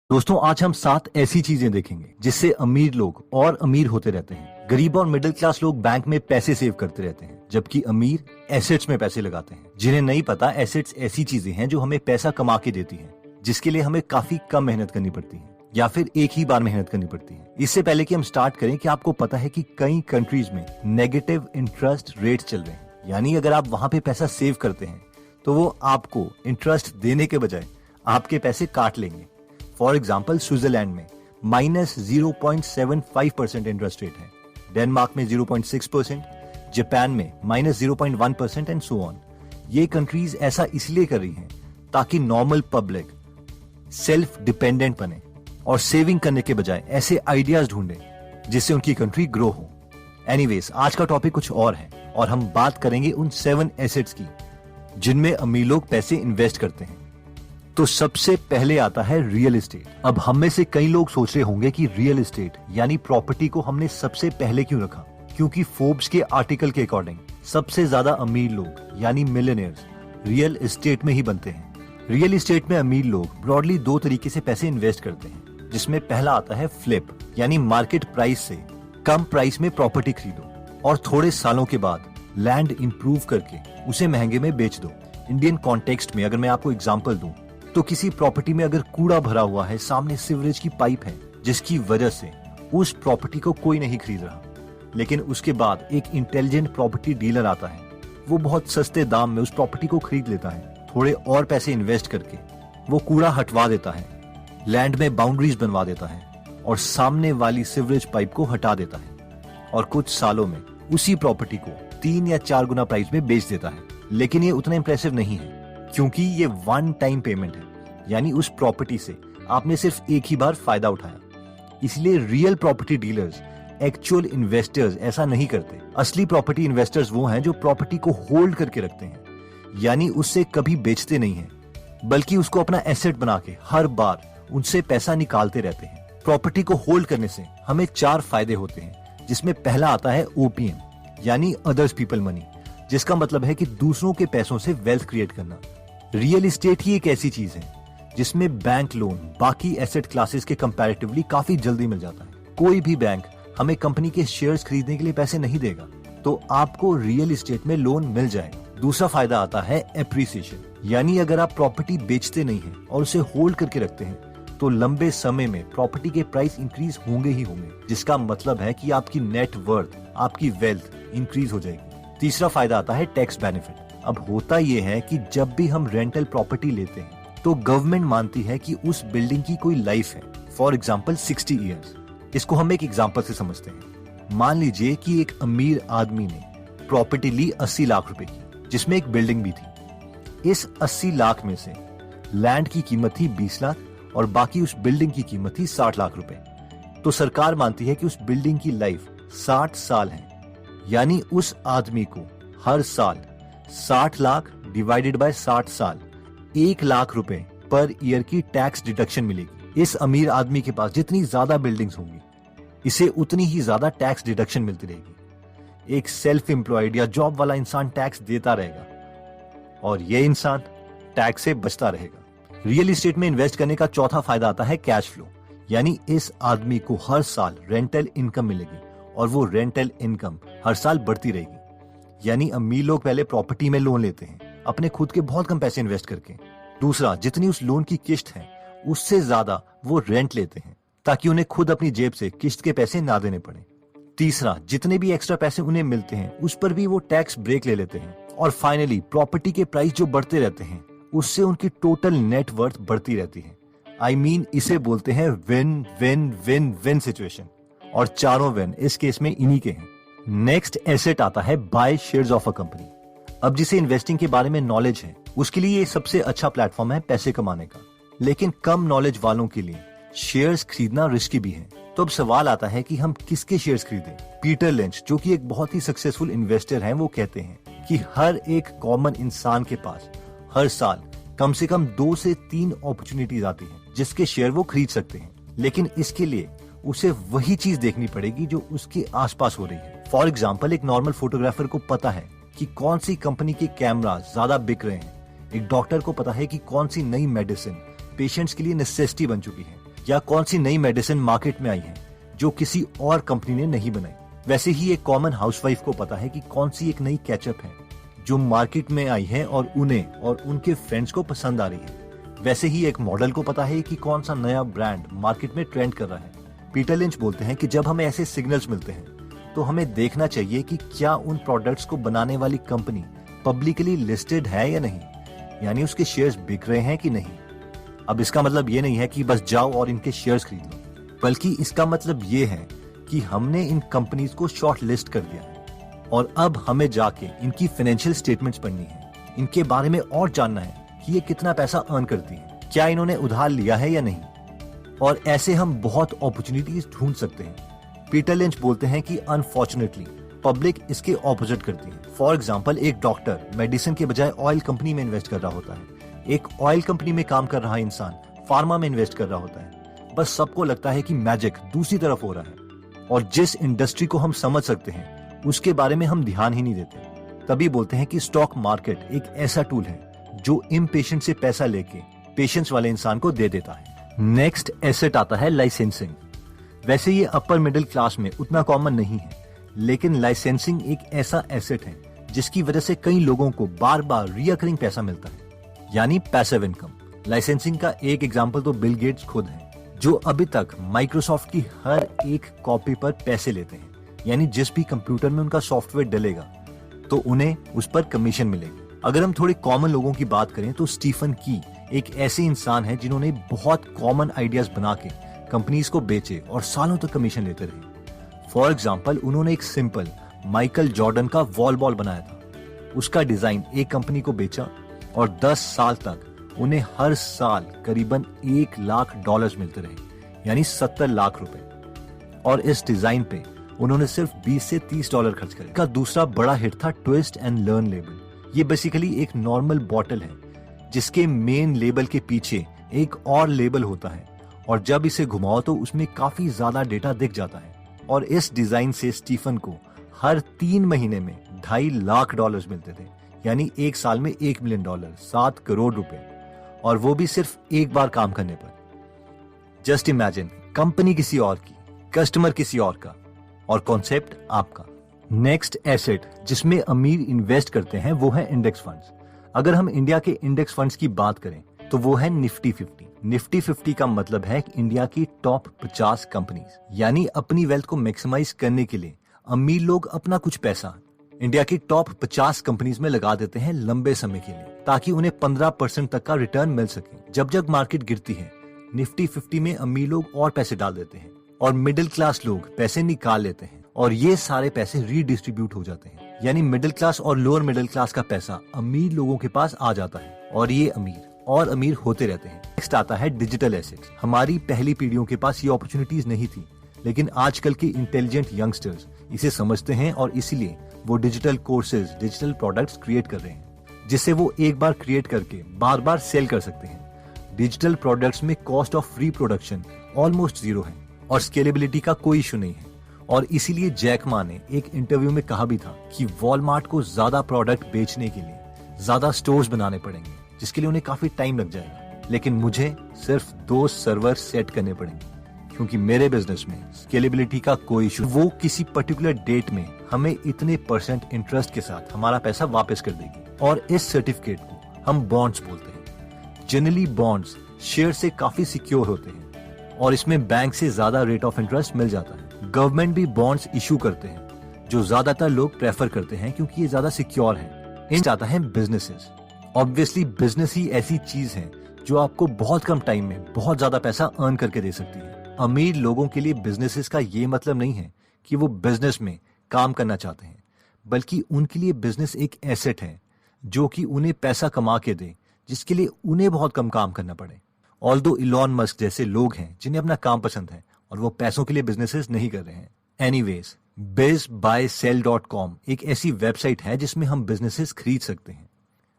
दोस्तों आज हम 7 ऐसी चीजें देखेंगे जिससे अमीर लोग और अमीर होते रहते हैं। गरीब और मिडिल क्लास लोग बैंक में पैसे सेव करते रहते हैं, जबकि अमीर एसेट्स में पैसे लगाते हैं। जिन्हें नहीं पता, एसेट्स ऐसी चीजें हैं जो हमें पैसा कमा के देती हैं, जिसके लिए हमें काफी कम मेहनत करनी पड़ती है या फिर एक ही बार मेहनत करनी पड़ती है। इससे पहले कि हम स्टार्ट करें, कि आपको पता है कि कई कंट्रीज में नेगेटिव इंटरेस्ट रेट चल रहे हैं, यानी अगर आप वहां पे पैसा सेव करते हैं तो वो आपको इंटरेस्ट देने के बजाय आपके पैसे काट लेंगे। फॉर एग्जाम्पल, स्विट्जरलैंड में -0.75% इंटरेस्ट रेट है, डेनमार्क में 0.6%, जापान में -0.1% एंड सो ऑन। ये कंट्रीज ऐसा इसलिए कर रही हैं ताकि नॉर्मल पब्लिक सेल्फ डिपेंडेंट बने और सेविंग करने के बजाय ऐसे आइडियाज ढूंढे जिससे उनकी कंट्री ग्रो हो। एनीवेज, आज का टॉपिक कुछ और है और हम बात करेंगे उन 7 एसेट्स की जिनमें अमीर लोग पैसे इन्वेस्ट करते हैं। तो सबसे पहले आता है रियल एस्टेट। अब हम में से कई लोग सोच रहे होंगे कि रियल एस्टेट यानी प्रॉपर्टी को हमने सबसे पहले क्यों रखा, क्योंकि फोर्ब्स के आर्टिकल के अकॉर्डिंग सबसे ज्यादा अमीर लोग यानी मिलियनेयर्स रियल एस्टेट में ही बनते हैं। रियल एस्टेट में अमीर लोग ब्रॉडली 2 तरीके से पैसे इन्वेस्ट करते हैं, जिसमें पहला आता है फ्लिप, यानी मार्केट प्राइस से कम प्राइस में प्रॉपर्टी खरीदो और थोड़े सालों के बाद लैंड इंप्रूव करके उसे महंगे में बेच दो। इंडियन कॉन्टेक्स्ट में अगर मैं आपको एग्जांपल दूं, तो किसी प्रॉपर्टी में अगर कूड़ा भरा हुआ है, सामने सीवरेज की पाइप है, जिसकी वजह से उस प्रॉपर्टी को कोई नहीं खरीद रहा, लेकिन उसके बाद एक इंटेलिजेंट प्रॉपर्टी डीलर आता है, वो बहुत सस्ते दाम में उस प्रॉपर्टी को खरीद लेता है। थोड़े और पैसे इन्वेस्ट करके वो कूड़ा हटवा देता है, लैंड में बाउंड्रीज बनवा देता है और सामने वाली सीवरेज पाइप को हटा देता है और कुछ सालों में उसी प्रॉपर्टी को 3 या 4 गुना प्राइस में बेच देता है। लेकिन ये उतना इंप्रेसिव नहीं है, क्योंकि ये वन टाइम पेमेंट है, यानी उस प्रॉपर्टी से आपने सिर्फ एक ही बार फायदा उठाया। इसलिए real property dealers, actual investors ऐसा नहीं करते। असली प्रॉपर्टी इन्वेस्टर्स वो हैं जो प्रॉपर्टी को होल्ड करके रखते हैं, यानी उससे कभी बेचते नहीं हैं, बल्कि उसको अपना एसेट बना के हर बार उनसे पैसा निकालते रहते हैं। प्रॉपर्टी को होल्ड करने से हमें 4 फायदे होते हैं, जिसमें पहला आता है ओपीएम, यानी अदर्स पीपल मनी, जिसका मतलब है कि दूसरों के पैसों से वेल्थ क्रिएट करना। रियल एस्टेट ही एक ऐसी चीज है जिसमें बैंक लोन बाकी एसेट क्लासेस के कंपैरेटिवली काफी जल्दी मिल जाता है। कोई भी बैंक हमें कंपनी के शेयर्स खरीदने के लिए पैसे नहीं देगा, तो आपको रियल एस्टेट में लोन मिल जाएगा। दूसरा फायदा आता है एप्रिसिएशन, यानी अगर आप प्रॉपर्टी बेचते नहीं हैं और उसे होल्ड करके रखते हैं, तो लंबे समय में प्रॉपर्टी के प्राइस इंक्रीज होंगे ही होंगे, जिसका मतलब है कि आपकी नेट वर्थ, आपकी वेल्थ इंक्रीज हो जाएगी। तीसरा फायदा आता है टैक्स बेनिफिट। अब होता यह है कि जब भी हम रेंटल प्रॉपर्टी लेते हैं, तो गवर्नमेंट मानती है कि उस बिल्डिंग की कोई लाइफ है, फॉर एग्जाम्पल 60 ईयर्स। इसको हम एक एग्जाम्पल से समझते हैं। मान लीजिए कि एक अमीर आदमी ने प्रॉपर्टी ली 80 लाख रुपए की, जिसमें एक बिल्डिंग भी थी। इस 80 लाख में से लैंड की कीमत थी 20 लाख और बाकी उस बिल्डिंग की कीमत थी 60 लाख रुपए। तो सरकार मानती है कि उस बिल्डिंग की लाइफ 60 साल है, यानी उस आदमी को हर साल 60 लाख डिवाइडेड बाय 60 साल 1 लाख रुपए पर ईयर की टैक्स डिडक्शन मिलेगी। इस अमीर आदमी के पास जितनी ज्यादा बिल्डिंग्स होंगी, इसे उतनी ही ज्यादा टैक्स डिडक्शन मिलती रहेगी। एक सेल्फ एम्प्लॉयड या जॉब वाला इंसान टैक्स देता रहेगा और यह इंसान टैक्स से बचता रहेगा। रियल एस्टेट में इन्वेस्ट करने का चौथा फायदा आता है कैश फ्लो, यानी इस आदमी को हर साल रेंटल इनकम मिलेगी और वो रेंटल इनकम हर साल बढ़ती रहेगी। यानी अमीर लोग पहले प्रॉपर्टी में लोन लेते हैं अपने खुद के बहुत कम पैसे इन्वेस्ट करके। दूसरा, जितनी उस लोन की किस्त है उससे ज्यादा वो रेंट लेते हैं, ताकि उन्हें खुद अपनी जेब से किस्त के पैसे ना देने पड़े। तीसरा, जितने भी एक्स्ट्रा पैसे उन्हें मिलते हैं उस पर भी वो टैक्स ब्रेक ले लेते हैं। और फाइनली, प्रॉपर्टी के प्राइस जो बढ़ते रहते हैं उससे उनकी टोटल नेट वर्थ बढ़ती रहती है। आई मीन, इसे बोलते हैं win win win win situation, और चारों विन इस केस में इन्हीं के हैं। नेक्स्ट एसेट आता है by shares of a company. अब जिसे इन्वेस्टिंग के बारे में नॉलेज है, उसके लिए ये सबसे अच्छा प्लेटफॉर्म है पैसे कमाने का। लेकिन कम नॉलेज वालों के लिए शेयर्स खरीदना रिस्की भी है। तो अब सवाल आता है कि हम किसके शेयर्स खरीदें। पीटर लिंच, जो कि एक बहुत ही सक्सेसफुल इन्वेस्टर हैं, वो कहते हैं कि हर एक कॉमन इंसान के पास हर साल कम से कम 2 से 3 अपॉर्चुनिटीज आती हैं जिसके शेयर वो खरीद सकते हैं। लेकिन इसके लिए उसे वही चीज देखनी पड़ेगी जो उसके आसपास हो रही है। फॉर एग्जाम्पल, एक नॉर्मल फोटोग्राफर को पता है कि कौन सी कंपनी के कैमरा ज्यादा बिक रहे हैं। एक डॉक्टर को पता है कि कौन सी नई मेडिसिन पेशेंट्स के लिए नेसेसिटी बन चुकी है। या कौन सी नई मेडिसिन मार्केट में आई है जो किसी और कंपनी ने नहीं बनाई। वैसे ही एक कॉमन हाउसवाइफ को पता है कि कौन सी एक नई केचप है जो मार्केट में आई है और उन्हें और उनके फ्रेंड्स को पसंद आ रही है। वैसे ही एक मॉडल को पता है कि कौन सा नया ब्रांड मार्केट में ट्रेंड कर रहा है। पीटर लिंच बोलते हैं कि जब हमें ऐसे सिग्नल्स मिलते हैं तो हमें देखना चाहिए कि क्या उन प्रोडक्ट्स को बनाने वाली कंपनी पब्लिकली लिस्टेड है या नहीं, यानी उसके शेयर्स बिक रहे हैं कि नहीं। अब इसका मतलब ये नहीं है कि बस जाओ और इनके शेयर्स खरीद लो, बल्कि इसका मतलब ये है कि हमने इन कंपनीज को शॉर्ट लिस्ट कर दिया है और अब हमें जाके इनकी फाइनेंशियल स्टेटमेंट्स पढ़नी है, इनके बारे में और जानना है कि ये कितना पैसा अर्न करती है, क्या इन्होंने उधार लिया है या नहीं। और ऐसे हम बहुत अपॉर्चुनिटीज ढूंढ सकते हैं। पीटर लिंच बोलते हैं कि अनफॉर्चुनेटली पब्लिक इसके ऑपोजिट करती है। फॉर एग्जाम्पल, एक डॉक्टर मेडिसिन के बजाय ऑयल कंपनी में इन्वेस्ट कर रहा होता है। एक ऑयल कंपनी में काम कर रहा इंसान फार्मा में इन्वेस्ट कर रहा होता है। बस सबको लगता है कि मैजिक दूसरी तरफ हो रहा है और जिस इंडस्ट्री को हम समझ सकते हैं उसके बारे में हम ध्यान ही नहीं देते। तभी बोलते हैं कि स्टॉक मार्केट एक ऐसा टूल है जो इम्पेशेंट से पैसा लेके पेशेंस वाले इंसान को दे देता है। नेक्स्ट एसेट आता है लाइसेंसिंग। वैसे ये अपर मिडिल क्लास में उतना कॉमन नहीं है, लेकिन लाइसेंसिंग एक ऐसा एसेट है जिसकी वजह से कई लोगों को बार बार रिकरिंग पैसा मिलता है, यानी पैसिव इनकम। लाइसेंसिंग का एक एग्जांपल तो बिल गेट्स खुद है, जो अभी तक माइक्रोसॉफ्ट की हर एक कॉपी पर पैसे लेते हैं, यानी जिस भी कंप्यूटर में उनका सॉफ्टवेयर डलेगा तो उन्हें उस पर कमीशन मिलेगी। अगर हम थोड़े कॉमन लोगों की बात करें तो स्टीफन की एक ऐसे इंसान है जिन्होंने बहुत कॉमन आइडियाज बना के कंपनीज को बेचे और सालों तक कमीशन लेते रहे। फॉर एग्जाम्पल, उन्होंने एक सिंपल माइकल जॉर्डन का वॉल बॉल बनाया था। उसका डिजाइन एक कंपनी को बेचा और 10 साल तक उन्हें हर साल करीबन $1 लाख मिलते रहे, यानी 70 लाख रुपए। और इस डिजाइन पे उन्होंने सिर्फ $20 से $30 खर्च करे। का दूसरा बड़ा हिट था ट्विस्ट एंड लर्न लेबल। ये बेसिकली एक नॉर्मल बॉटल है जिसके मेन लेबल के पीछे एक और लेबल होता है और जब इसे घुमाओ तो उसमें काफी ज्यादा डेटा दिख जाता है। और इस डिजाइन से स्टीफन को हर 3 महीने में $2.5 लाख मिलते थे, यानी एक साल में $1 मिलियन, 7 करोड़ रुपए, और वो भी सिर्फ एक बार काम करने पर। जस्ट इमेजिन, कंपनी किसी और की, कस्टमर किसी और का और कॉन्सेप्ट आपका। नेक्स्ट एसेट जिसमें अमीर इन्वेस्ट करते हैं वो है इंडेक्स फंड्स। अगर हम इंडिया के इंडेक्स फंड्स की बात करें तो वो है निफ्टी 50। निफ्टी 50 का मतलब है इंडिया की टॉप 50 कंपनीज, यानी अपनी वेल्थ को मैक्सिमाइज करने के लिए अमीर लोग अपना कुछ पैसा इंडिया की टॉप 50 कंपनीज में लगा देते हैं लंबे समय के लिए, ताकि उन्हें 15% तक का रिटर्न मिल सके। जब जब मार्केट गिरती है, निफ्टी 50 में अमीर लोग और पैसे डाल देते हैं और मिडिल क्लास लोग पैसे निकाल लेते हैं और ये सारे पैसे रीडिस्ट्रीब्यूट हो जाते हैं, यानी मिडिल क्लास और लोअर मिडिल क्लास का पैसा अमीर लोगों के पास आ जाता है और ये अमीर और अमीर होते रहते हैं। नेक्स्ट आता है डिजिटल एसेट्स। हमारी पहली पीढ़ियों के पास ये अपॉर्चुनिटीज नहीं थी, लेकिन आजकल के इंटेलिजेंट यंगस्टर्स इसे समझते हैं और इसीलिए वो digital courses, digital products create कर रहे हैं, जिससे वो एक बार क्रिएट करके बार बार सेल कर सकते हैं। डिजिटल प्रोडक्ट्स में कॉस्ट ऑफ रीप्रोडक्शन ऑलमोस्ट 0 है और स्केलेबिलिटी का कोई इशू नहीं है। और इसीलिए जैक मा ने एक इंटरव्यू में कहा भी था कि वॉलमार्ट को ज्यादा प्रोडक्ट बेचने के लिए ज्यादा स्टोर्स बनाने पड़ेंगे, जिसके लिए उन्हें काफी टाइम लग जाएगा, लेकिन मुझे सिर्फ 2 सर्वर सेट करने पड़ेंगे क्योंकि मेरे बिजनेस में स्केलेबिलिटी का कोई इशू। वो किसी पर्टिकुलर डेट में हमें इतने % इंटरेस्ट के साथ हमारा पैसा वापस कर देगी और इस सर्टिफिकेट को हम बॉन्ड्स बोलते हैं। जनरली बॉन्ड्स शेयर से काफी सिक्योर होते हैं और इसमें बैंक से ज्यादा रेट ऑफ इंटरेस्ट मिल जाता है। गवर्नमेंट भी बॉन्ड्स इशू करते हैं जो ज्यादातर लोग प्रेफर करते हैं क्योंकि ये ज्यादा सिक्योर है। इन आता है बिजनेसेस। ऑब्वियसली बिजनेस ही ऐसी चीज है जो आपको बहुत कम टाइम में बहुत ज्यादा पैसा अर्न करके दे सकती है। अमीर लोगों के लिए बिजनेसेस का ये मतलब नहीं है कि वो बिजनेस में काम करना चाहते हैं, बल्कि उनके लिए बिजनेस एक एसेट है जो कि उन्हें पैसा कमा के दे, जिसके लिए उन्हें बहुत कम काम करना पड़े। ऑल्दो इलॉन मस्क जैसे लोग हैं जिन्हें अपना काम पसंद है और वो पैसों के लिए बिजनेसेस नहीं कर रहे हैं। एनीवेज, bizbuysell.com एक ऐसी वेबसाइट है जिसमें हम बिजनेसेस खरीद सकते हैं।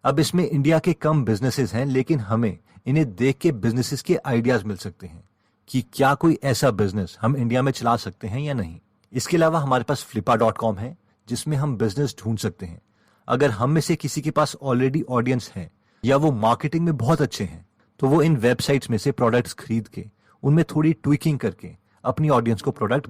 अब इसमें इंडिया के कम बिजनेसेस हैं, लेकिन हमें इन्हें देख के बिजनेसेस के आइडियाज मिल सकते हैं कि क्या कोई ऐसा बिजनेस हम इंडिया में चला सकते हैं या नहीं। इसके अलावा हमारे पास flippa.com है जिसमें हम बिजनेस ढूंढ सकते हैं। अगर हम में से किसी के पास ऑलरेडी ऑडियंस है या वो मार्केटिंग में बहुत अच्छे हैं तो वो इन वेबसाइट्स में से प्रोडक्ट्स खरीद के उनमें थोड़ी ट्विकिंग करके अपनी ऑडियंस को प्रोडक्ट